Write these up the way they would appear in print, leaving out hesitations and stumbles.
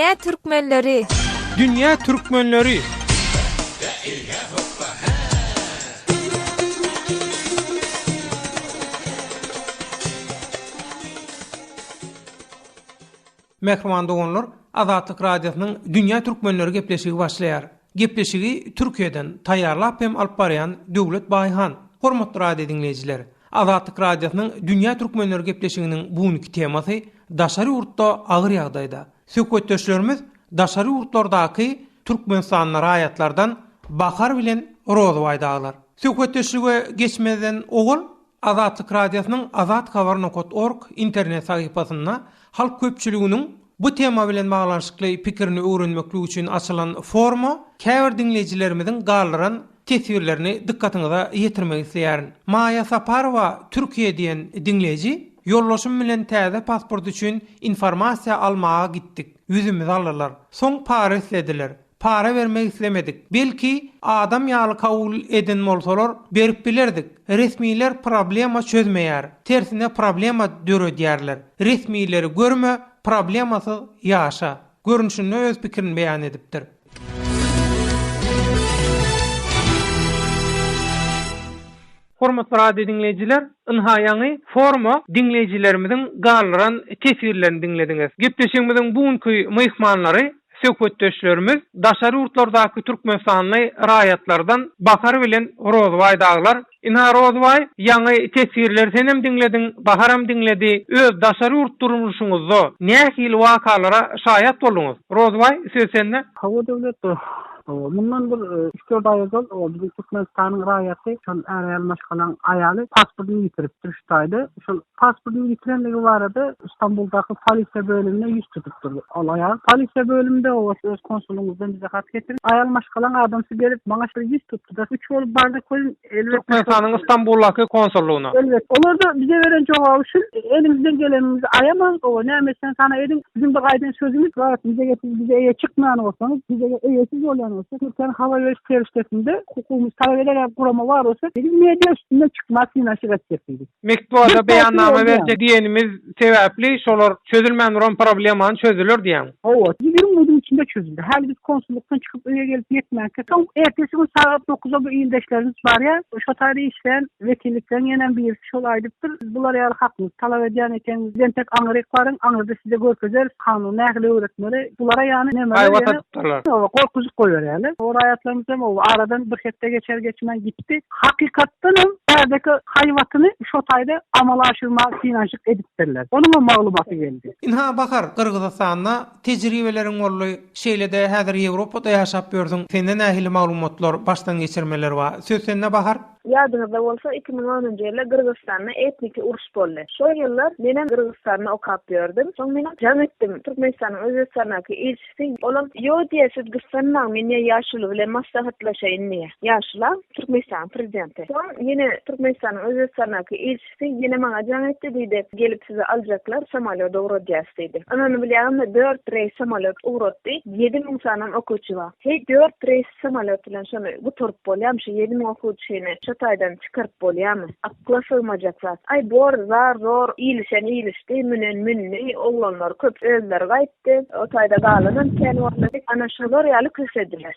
Dünya Türkmenleri. Dünya Türkmenleri. Mehman dogonlar, Azatlyk Radiosynyň Dünya Türkmenleri gepleşigi başlaýar. Gepleşigi Türkiýeden taýýarlap hem alyp barýan Döwlet Baýhan. Hormatly radio dinleýijiler, Azatlyk Radiosynyň Dünya Türkmenleri gepleşiginiň bugünkü temasy daşary urtda agyr ýagdaýda. Söhbetdeşlerimiz daşary urtlardaky Türkmenistanlylar aýatlardan Bahar bilen Rozway daglar. Söhbetdeşlige geçmeden ogul Azatlyk Radiosynyň azathabar.org internet sahypasynda halk köpçüliginiň bu tema bilen baglanşykly pikirini öwrenmeklik üçin açylan forma käbir dinleýijilerimiziň gallaran tesirlerini dikkatiňize ýetirmek isleýärin. Maya Saparova Türkiýe diýen dinleýiji yollaşym bilen täze pasport üçin informasiýa almaga gitdik. Yüzümüz alırlar. Soň para islediler. Para vermek islemedik. Belki adam ýaly kabul eden bolsalar berip bilerdik. Resmiler problema çözmeýär. Tersine problema döredýärler. Resmileri görme, problemasy ýaşa. Görünüşinde öz pikirini beýan edipdir. Hormatly radio dinleýijiler, ynhaýaňy forma dinleýijilerimiziň gallaran tesirlerini dinlediňiz. Gepleşigimiziň bugünkü mehmanlary söhbetdeşlerimiz daşary urtlardaky Türkmenistanly raýatlardan Bahar bilen Rozway daglar. Ina Rozway, ýaňy tesirleri senem dinlediň, Baharam dinledi. Öz daşary urt durmuşyňyzda nähili wakalara şaýat bolduňyz? Rozway, söz sende. Hawa döwlet bundan bir 3-4 ay öňe bizim Türkmenistanyň raýaty şol ýalmaş kalan aýaly pasportyny ýitiripdir şu taýda. Şol pasportyny ýitirenligi barada İstanbuldaky polisiýa bölümine ýüz tutupdyr. Ol aýal polisiýa bölüminde öz konsulumuzdan bize hat getirip aýalmaş kalan adamsy berip maňa şol ýüz tutupdy. 3 bolup barda koyun Türkmenistanyň İstanbuldaky konsullugyna. Elbet. Olar da bize veren jogaby şu elimizden gelenimizi ayaman o näme sana edin bizim bir gaýdan sözümüz var. Bize getirip bize eýe çykmaýan bolsaňyz bize eýesiz bolýan Türkiýanyň hawa ýerleşik terişlerinde hukumy talabeler gurama var olsa biz media üstünde çıkmasyn aşygat etdik. Mektubda beýannama berjek diýenimiz sebäpli şolar çözülmän duran problemany çözülür diýen. Owa, 20 gün içinde çözüldü. Her biz konsulluktan çıkıp öýe gelip ýetmäke. Soň ertesi gün saat 9'a bu ýyldaşlarymız bar ýa, şo taýda işleýän wekillikden ýene bir şol aýdypdyr. Bular ýaly hakly talap edýän eken, bizden tek aňyryk baryn, aňyrda size görkezer kanun nähili öwretmeli. Bulara ýany näme ýa-ni korkuzyk goýar ýaly. O raýatlarymyzdan o aradan bir hepde geçmen gitti. Hakykatdan bärdeki haýwatyny şo taýda amala aşyrma finansyk edipdirler. Onuň maglumaty geldi. Inha Bahar, Kırgızstanda tejribeleriň bolly, şeýlede häzir Ýewropada ýaşap ýördiň. Sende nähili maglumatlar başdan geçirmeler bar? Söz sende Bahar. Ýadymda bolsa 2010-njy ýylda Kırgızstanda etnik uruş boldy. Şo ýyllar menen Kırgızstanda okap ýördüm. Soň men jan etdim. Türkmenistanyň Özbekistanaky elçisi olan ýo diýesi Kırgızstanyň men ýaşuly bilen maslahatlaşaýyn diýe. Ýaşula Türkmenistan prezidenti. Soň ýene Türkmenistanyň Özbekistanaky elçisi ýene maňa jan etdi diýdi. Gelip sizi aljaklar samolyotda uğratýas diýdi. Anyny bilýärmi 4 reýs samolyot uğratdy. 7000 sanyň okuwçy bar. Hey 4 reýs samolyot bilen şonu guturup bolýam şu 7000 okuwçyny taýdan çykaryp bolýarmy? Akla sığmajak zat. Ay bor zor ilişdi münni oglanlar köp özleri gaýtdy. O taýda galydan keni wagtda ana şolar ýaly kösediler.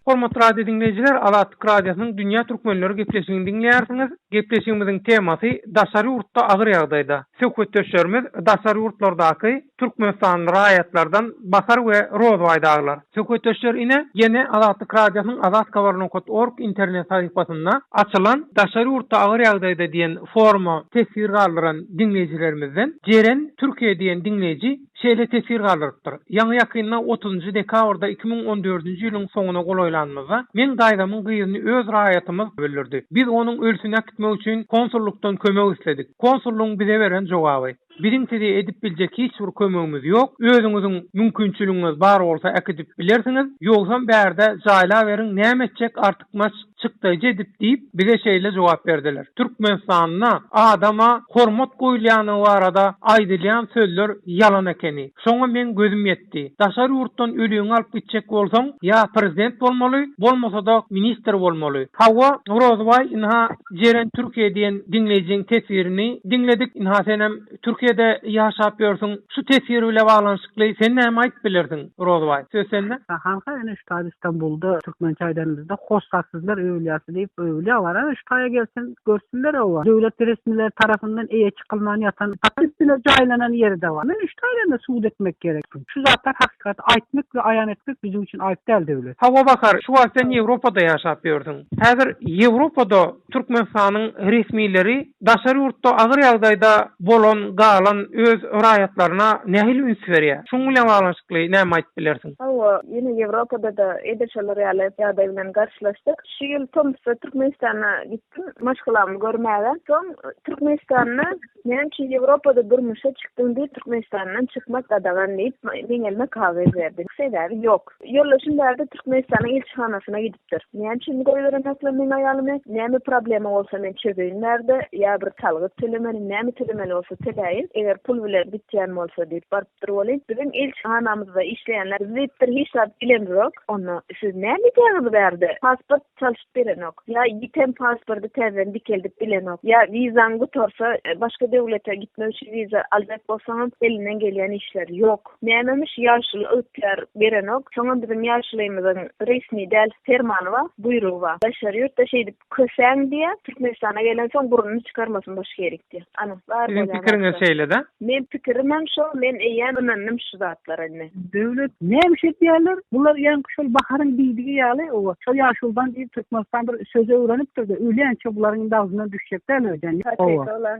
Hormatly radio dinleýijiler, Azatlyk Radiosynyň Dünya Türkmenleri gepleşigini dinleýärsiňiz. Gepleşigimiziň temasy daşary urtda agyr ýagdaýda. Söhbetdeşlerimiz daşary urtlardaky Türkmenistan raýatlardan Bahar we Rozway daglar. Söhbetdeşler ine ýene Azatlyk Radiosynyň azathabar.org internet sahypasynda açylan daşary urtda agyr ýagdaýda diýen forma tesir galdyran dinleýijilerimizden Jeren Türkiýe diýen dinleýiji şeýle tesir galdyrypdyr. Ýaňy ýakynda 30 dekabrda 2014-nji ýylyň soňuna golaýlanmyza men gaýdamyň gyýyny öz raýatymyz bildirdi. Biz onuň ölsüne gitmek üçin konsullukdan kömek isledik. Konsullugyň bize beren jogaby: "Birinçide edip biljek hiç bir kömegimiz ýok. Özüňiziň mümkinçiligiňiz bar bolsa edip bilersiňiz. Ýogsa bärde jaýla beriň, näme etjek artykmaç çykdyjy edip diýip bige şeýle jogap berdiler. Türkmenistanyna adama hormat goýulýany barada aýdylýan sözler yalan ekeni. Şoňa men gözüm ýetdi. Daşary ýurtdan ölüňi alyp gitjek bolsaň, ýa prezident bolmaly, bolmasa da minister bolmaly. Hawa Rozbay inha jeren Türkiýe diýen dinleýijiň tesbirini dinledik. Inha senem Türkiýede ýaşap ýörsiň. Şu tesbir bilen baglanşykly sen näme aýdyp bilerdiň Rozbay? Söz sende. Hanka ene şu İstanbul'da Türkmen çaydanımızda hostatsızlar övülyası deyip övülüyor var. Ama şu taya gelsin görsünler o var. Devlet resmiler tarafından eye çıkılmayan yatan üstüne caylanan yeri de var. Ben şu taylarında suud etmek gerek. Şu zatlar hakikat aytmak ve ayan etmek bizim için ayıp değil devlet. Hawa bakar, şu an sen Ýewropada ýaşap ýördiň. Häzir Ýewropada Türkmenistanyň resmileri daşary ýurtda agyr ýagdaýda bolan, galan öz raýatlaryna nähili üns berýär. Şoň bilen baglanşykly näme aýdyp bilersiň? Hawa yine Ýewropada da edeşler ýaly bilen garşylaşdyk. Şu ýyl Tomsk'a Türkmenistana gittim, maşgulamy görmäge. Soň Türkmenistanyna mençe Ýewropada durmuşa çykdym diýip Türkmenistandan çykmak adagan diýip men elime kagaz berdi. Seýler ýok. Ýollaşym berdi Türkmenistanyň elçihanasyna gidipdir. Mençe müdawirlemekle men aýalymy näme problema bolsa men çözeýin nerede ýa bir çalgy telemeli näme telemeli bolsa teleýin. Eger pul bilen bitýän bolsa diýip barpdyr bolýar. Bizim elçihanamyzda işleýänler zipdir hiçbir bilen yok. Onu siz näme diýýäňiz berdi? Pasport çalyşyp berenok. Ya giten pasportu täzen dikeldip bilenok. Ya vizan gutorsa başga döwlete gitmek üçin viza almak bolsaňyz elinden gelýän işler yok. Nämemiş ýaşyl ötler berenok. Şoňa bizim ýaşlymyzyň resmi däl fermany bar, buýrugy bar. Daşary ýurtda şeýdip köseň diýe Türkmenistana gelen soň burnuny çykarmasyn baş gerekdi. Ana bar Sizin pikiriňiz şeýle-de? Men pikirim hem şo, men eýänim şu zatlar enne. Devlet näme diýerler? Bular ýa şol baharyň diýdigi ýaly o. Şol ýaşuldan diýip Türkmenistan bir söze öwrenipdir de ölýänçe bularyň dagzyna düşecekler öýden.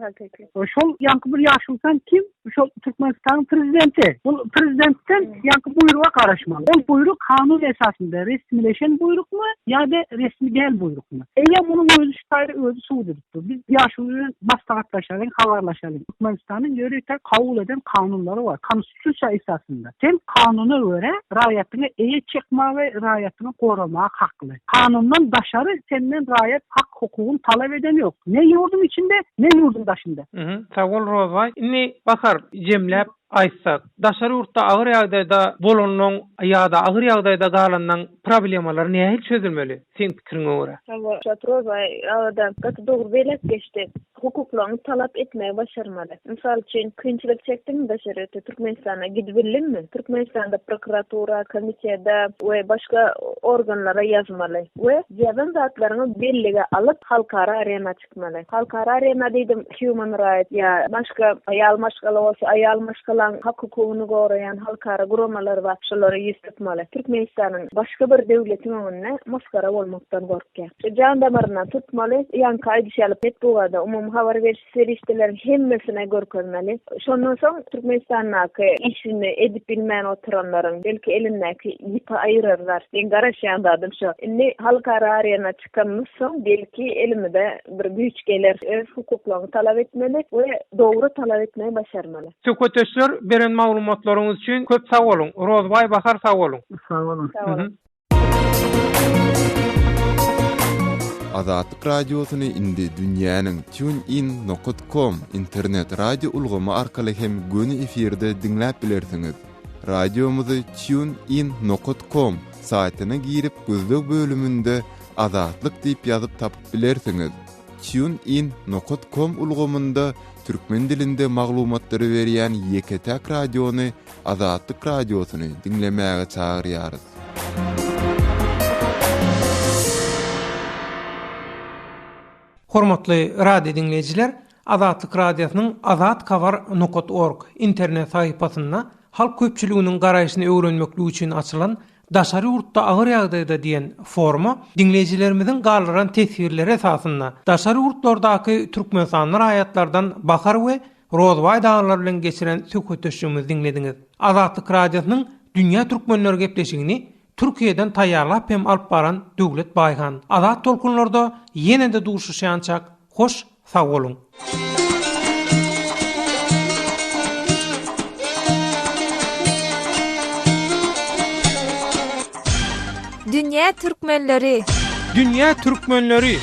Hakiki. Şol ýanky bir ýaşuldan kim? Şol Türkmenistan prezidenti. Bu prezidentten ýanky buýruga garaşmaly. O buýruk kanun esasında resmileşen buýrukmy ýa-da resmi däl buýrukmy? Eýer munyň özü şaýry özü suud edipdir. Biz ýaşul bilen maslahatlaşalyk, habarlaşalyk. Türkmenistanyň ýörekde kabul eden kanunlary bar. Konstitusiýa esasında. Sen kanuny göre raýatyny eýe çykma we raýatyny gorama hakly. Kanundan daşary senden raýat hak hukugyny talap eden ýok. Ne ýurdum içinde, ne ýurdum daşynda. Sag bol Rozbay. Inni bakar jemläp aýtsak, daşary ýurtda agyr ýagdaýda bolanyň ýa-da agyr ýagdaýda galanyň problemalary nähili çözülmeli? Sen pikiriňe görä. Hawa Rozbay ýa-da gatdygy belek geçdi. Hukuklaryny talap etmeye başarmaly. Misal üçin kynçylyk çekdim daşary Türkmenistana gidip bilinmi? Türkmenistanda prokuratura, komiteda we başga organlara ýazmaly. We ýazan zatlaryny bellige alyp halkara arena çykmaly. Halkara arena diýdim human rights ýa başga aýal maşgala bolsa aýal maşgala hak hukugyny goraýan halkara guramalar bar. Şolary ýetmeli. Türkmenistanyň başga bir döwletiň öňünde maskara bolmakdan gorkýar. Jan damaryna tutmaly. Ýa-ni aýdyşalyp et bolada habar veriş serişdilerin hemmesine görkezmeli. Şondan soň Türkmenistanyň işini edip bilmän oturanlaryň belki elindäki ýypa aýyrarlar. Ben garaşýandym şo. Indi halkara arena çykanmyş soň belki elimde bir güýç geler. Öz hukuklaryny talap etmeli we dogry talap etmeyi başarmaly. Söhbetçiler beren maglumatlaryňyz üçin köp sag bolun. Rozbay Bakar sag bolun. Sag bolun. Azatlyk radiosyny indi dünýäniň tunein.com internet radio ulgamy arkaly hem göni efirde dinläp bilersiňiz. Radiomuzy tunein.com saýtyna girip gözlük bölümünde Azatlyk diýip ýazyp tapyp bilersiňiz. tunein.com ulgamynda türkmen dilinde maglumatlary berýän Ýeketäk radiony Azatlyk radiosyny dinlemäge çagyrýarys. Hormatly radio dinleyijiler, Azatlyk radiosynyň azatkavar.org internet sahypasynda halk köpçüliginiň garaýşyny öwrenmekli üçin açylan Daşary ýurtda agyr ýagdaýda diýen forma dinleyijilerimiziň galyran tesbirleri esasynda daşary ýurtlardaky türkmenistanyň raýatlardan Bakar we Rozbay daglar bilen geçiren söhbetçimizi dinlediňiz. Azatlyk radiosynyň dünýä türkmenleri gepleşigini Türkiýeden taýýarlap hem alyp baran Döwlet Baýhan. Azat tolkunlarda ýene-de duşuşýançak. Hoş, sag bolun. Dünýä türkmenleri Dünya Türkmenleri